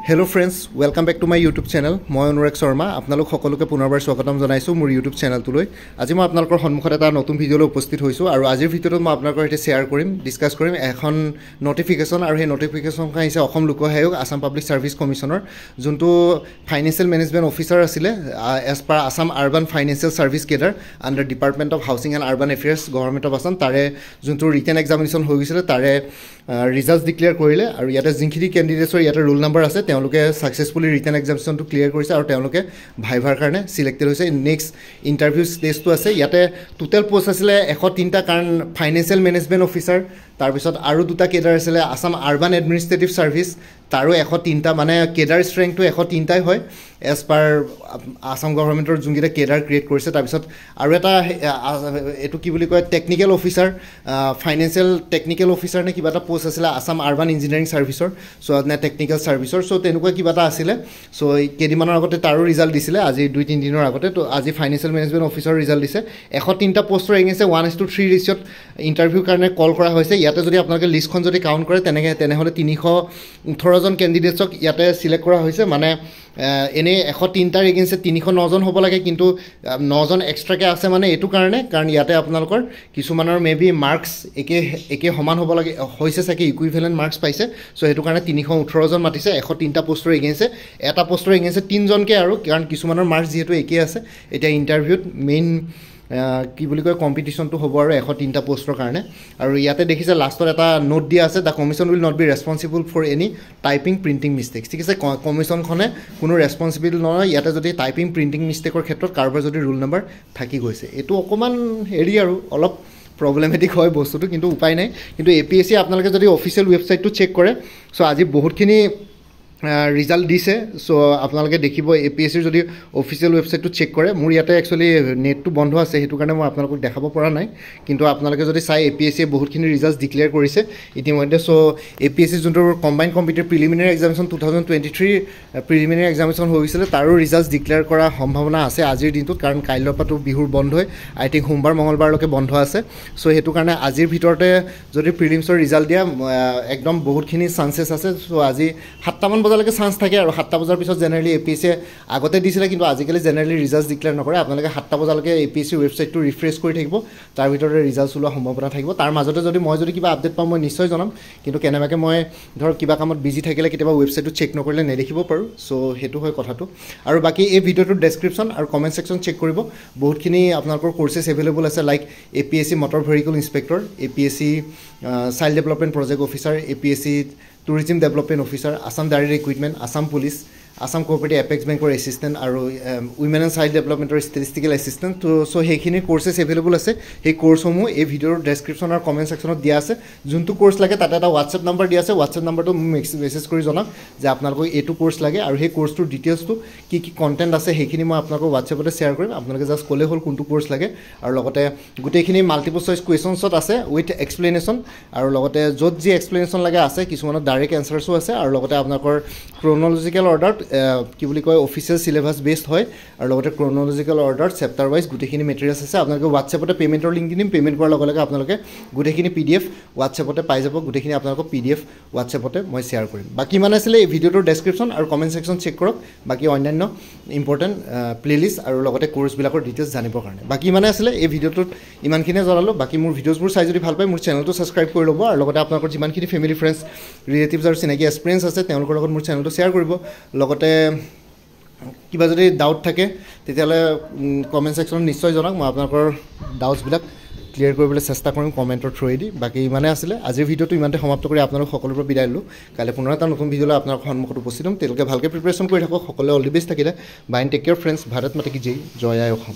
Hello friends, welcome back to my YouTube channel. মই অনুৰাগ শৰ্মা আপোনালোক সকলোকে পুনৰবাৰ স্বাগতম জনাইছো মোৰ YouTube চেনেলটোলৈ। আজি মই আপোনালোকৰ সন্মুখত এটা নতুন ভিডিঅলৈ উপস্থিত হৈছো আৰু আজিৰ ভিডিঅ'টোত মই আপোনালোকৰ সৈতে শেয়াৰ কৰিম, ডিসকাস কৰিম এখন নটিফিকেশন আৰু সেই নটিফিকেশনখন হৈছে অসম লোক আয়োগ আসাম পাব্লিক সাৰ্ভিস কমিশনৰ যোনটো ফাইনেন্সিয়েল মেনেজমেন্ট অফিচাৰ আছিল as per Assam urban financial service cadre under department of housing and urban affairs government of Assam তাৰে যোনটো ৰিটেন এক্সামিনেশ্যন হৈ গৈছিল তাৰে ৰিজাল্টস ডিক্লেয়াৰ কৰিলে আৰু ইয়াতে যিখিনি কেণ্ডিডেটছৰ ইয়াতে ৰোল নাম্বাৰ আছে তেওঁলোকে সাকসেসফুলি ৰিটেন এক্সামিনেশ্যনটো ক্লিয়াৰ কৰিছে আৰু তেওঁলোকে ভাইভাৰ কাৰণে সিলেক্টেড হৈছে। নেক্সট ইণ্টাৰভিউ ষ্টেজটো আছে। ইয়াতে টোটেল পোষ্ট আছিলে 103টা কাৰণ ফাইনেন্সিয়েল মেনেজমেন্ট অফিচাৰ তাৰপিছত আৰু দুটা কেডাৰ আছিলে আসাম আৰবান এডমিনিষ্ট্ৰেটিভ সাৰ্ভিস তাৰো 103টা মানে কেডাৰ ষ্ট্ৰেংথটো 103টাই হয় এজ পাৰ আসাম গভৰ্নমেন্টৰ যোনকেইটা কেডাৰ ক্ৰিয়েট কৰিছে। তাৰপিছত আৰু এটা এটো কি বুলি কয় technical officer financial technical officer নে কিবা এটা পোষ্ট আছিলে আসাম আৰবান ইঞ্জিনিয়াৰিং সাৰ্ভিসৰ নে টেকনিক্যাল সাৰ্ভিসৰ তেনেকুৱা কিবা এটা আছিলে। কেইদিনমানৰ আগতে তাৰো ৰিজাল্ট দিছিলে আজি 2-3 দিনৰ আগতে। তো আজি ফাইনেন্সিয়েল মেনেজমেন্ট অফিচাৰ ৰিজাল্ট দিছে 103টা পোষ্টৰ এগেইনষ্টে 1:3 ৰেচিঅ'ত ইণ্টাৰভিউ কাৰণে কল কৰা হৈছে। ইয়াতে যদি আপোনালোকে লিষ্টখন যদি কাউণ্ট কৰে তেনেহ'লে 318 জন কেণ্ডিডেটছক ইয়াতে সিলেক্ট কৰা হৈছে। মানে এনে 103টাৰ এগেইনষ্টে 309 জন হ'ব লাগে কিন্তু 9 জন এক্সট্ৰাকে আছে মানে এইটো কাৰণে কাৰণ ইয়াতে আপোনালোকৰ কিছুমানৰ মেবি মাৰ্কছ একে সমান হ'ব লাগে হৈছে চাগে ইকুইভেলেন্ট মাৰ্কছ পাইছে। সেইটো কাৰণে 318 জন মাতিছে 103টা পোষ্টৰ এগেইনষ্টে। এটা পোষ্টৰ এগেইনষ্টে 3 জনকে আৰু কাৰণ কিছুমানৰ মাৰ্কছ যিহেতু একে আছে এতিয়া ইণ্টাৰভিউত মেইন কি বুলি কয় কম্পিটিশনটো হ'ব আৰু 103টা পোষ্টৰ কাৰণে। আৰু ইয়াতে দেখিছে লাষ্টত এটা নোট দিয়া আছে the commission will not be responsible for any typing printing mistakes. ঠিক আছে, কমিশনখনে কোনো ৰেছপন্সিবল নহয় ইয়াতে যদি টাইপিং প্ৰিণ্টিং মিষ্টেকৰ ক্ষেত্ৰত কাৰোবাৰ যদি ৰোল নাম্বাৰ থাকি গৈছে। এইটো অকণমান হেৰি আৰু অলপ প্ৰব্লেমেটিক হয় বস্তুটো কিন্তু উপায় নাই। কিন্তু APSC আপোনালোকে যদি অফিচিয়েল ৱেবছাইটটো চেক কৰে আজি বহুতখিনি ৰিজাল্ট দিছে। আপোনালোকে দেখিব APSCৰ যদি অফিচিয়েল ৱেবছাইটটো চেক কৰে মোৰ ইয়াতে একচুৱেলি নেটটো বন্ধ আছে সেইটো কাৰণে মই আপোনালোকক দেখাব পৰা নাই কিন্তু আপোনালোকে যদি চাই APSCয়ে বহুতখিনি ৰিজাল্ট ডিক্লেয়াৰ কৰিছে ইতিমধ্যে। APSC যোনটো combine computer preliminary examination 2023 preliminary examination হৈ গৈছিলে তাৰো ৰিজাল্ট ডিক্লেয়াৰ কৰাৰ সম্ভাৱনা আছে আজিৰ দিনটোত কাৰণ কাইলৈৰ পৰাতো বিহুৰ বন্ধ হয় আই থিংক সোমবাৰ মঙলবাৰলৈকে বন্ধ আছে। সেইটো কাৰণে আজিৰ ভিতৰতে যদি প্ৰিলিমছৰ ৰিজাল্ট দিয়া একদম বহুতখিনি চান্সেছ আছে। আজি 7টামান বজালৈকে চান্স থাকে আৰু 7টা বজাৰ পিছত জেনেৰেলি APSCয়ে আগতে দিছিলে কিন্তু আজিকালি জেনেৰেলি ৰিজাল্ট ডিক্লেয়াৰ নকৰে। আপোনালোকে 7টা বজালৈকে APSC ৱেবছাইটটো ৰিফ্ৰেছ কৰি থাকিব তাৰ ভিতৰতে ৰিজাল্ট ওলোৱাৰ সম্ভাৱনা থাকিব। তাৰ মাজতে মই যদি কিবা আপডেট পাওঁ মই নিশ্চয় জনাম কিন্তু কেনেবাকৈ মই ধৰক কিবা কামত বিজি থাকিলে কেতিয়াবা ৱেবছাইটটো চেক নকৰিলে নেদেখিব পাৰোঁ। সেইটো হয় কথাটো। আৰু বাকী এই ভিডিঅ'টোৰ ডেছক্ৰিপশ্যন আৰু কমেণ্ট ছেকশ্যন চেক কৰিব বহুতখিনি আপোনালোকৰ কোৰ্চেছ এভেইলেবল আছে like APSC motor vehicle inspector, APSC child development project officer, APSC tourism development officer, Assam dairy recruitment, Assam police, Assam cooperative apex বেংকৰ এছিষ্টেণ্ট আৰু উইমেন এণ্ড চাইল্ড ডেভেলপমেণ্টৰ ষ্টেটিষ্টিকেল এছিষ্টেণ্ট। সেইখিনি courses available আছে। সেই কোৰ্চসমূহ এই ভিডিঅ'ৰ ডেছক্ৰিপশ্যন আৰু কমেণ্ট ছেকশ্যনত দিয়া আছে। যোনটো কোৰ্চ লাগে তাতে এটা হোৱাটছএপ নাম্বাৰ দিয়া আছে। হোৱাটছএপ নাম্বাৰটো মেছেজ কৰি জনাওক যে আপোনালোকক এইটো কোৰ্চ লাগে আৰু সেই কোৰ্চটোৰ ডিটেইলছটো কি কণ্টেণ্ট আছে সেইখিনি মই আপোনালোকৰ হোৱাটছএপতে শ্বেয়াৰ কৰিম। আপোনালোকে জাষ্ট ক'লেই হ'ল কোনটো কোৰ্চ লাগে আৰু লগতে গোটেইখিনি মাল্টিপল চইচ কুৱেশ্যনছত আছে উইথ এক্সপ্লেনেশ্যন আৰু লগতে য'ত যি এক্সপ্লেনেশ্যন লাগে আছে কিছুমানত ডাইৰেক্ট এনচাৰ্ছো আছে আৰু লগতে আপোনালোকৰ ক্ৰনলজিকেল অৰ্ডাৰত কি বুলি কয় অফিচিয়েল চিলেবাছ বেছড হয় আৰু লগতে ক্ৰনলজিকেল অৰ্ডাৰত চেপ্টাৰ ৱাইজ গোটেইখিনি মেটেৰিয়েলছ আছে। আপোনালোকে হোৱাটছএপতে পে'মেণ্টৰ লিংক দি দিম। পে'মেণ্ট কৰাৰ লগে লগে আপোনালোকে গোটেইখিনি PDF হোৱাটছএপতে পাই যাব। গোটেইখিনি আপোনালোকক PDF হোৱাটছএপতে মই শ্বেয়াৰ কৰিম। বাকী মানে আছিলে এই ভিডিঅ'টোৰ ডেছক্ৰিপশ্যন আৰু কমেণ্ট ছেকশ্যন চেক কৰক বাকী অন্যান্য ইম্পৰ্টেণ্ট প্লেলিষ্ট আৰু লগতে কোৰ্চবিলাকৰ ডিটেইলছ জানিবৰ কাৰণে। বাকী মানে আছিলে এই ভিডিঅ'টোত ইমানখিনিয়ে জনালোঁ। বাকী মোৰ ভিডিঅ'ছবোৰ চাই যদি ভাল পায় মোৰ চেনেলটো ছাবস্ক্ৰাইব কৰি ল'ব আৰু লগতে আপোনালোকৰ যিমানখিনি ফেমিলি ফ্ৰেণ্ডছ ৰিলেটিভছ আৰু চিনাকি এক্সপিৰিয়েঞ্চ আছে তেওঁলোকৰ লগত মোৰ চেনেলটো শ্বেয়াৰ কৰিব। লগতে কিবা যদি ডাউট থাকে তেতিয়াহ'লে কমেণ্ট ছেকশ্যনত নিশ্চয় জনাওক। মই আপোনালোকৰ ডাউটছবিলাক ক্লিয়াৰ কৰিবলৈ চেষ্টা কৰিম কমেণ্টৰ থ্ৰুৱেদি। বাকী ইমানে আছিলে আজিৰ ভিডিঅ'টো ইমানতে সমাপ্ত কৰি আপোনালোক সকলোৰে পৰা বিদায় ল'লোঁ। কাইলৈ পুনৰ এটা নতুন ভিডিঅ'লৈ আপোনালোকৰ সন্মুখত উপস্থিত হ'ম। তেওঁলোকে ভালকৈ প্ৰিপেৰেশ্যন কৰি থাকক। সকলোৱে অল দি বেষ্ট থাকিলে। Bye and take care friends. Bharat Mata কি জয়, জয় আই অসম।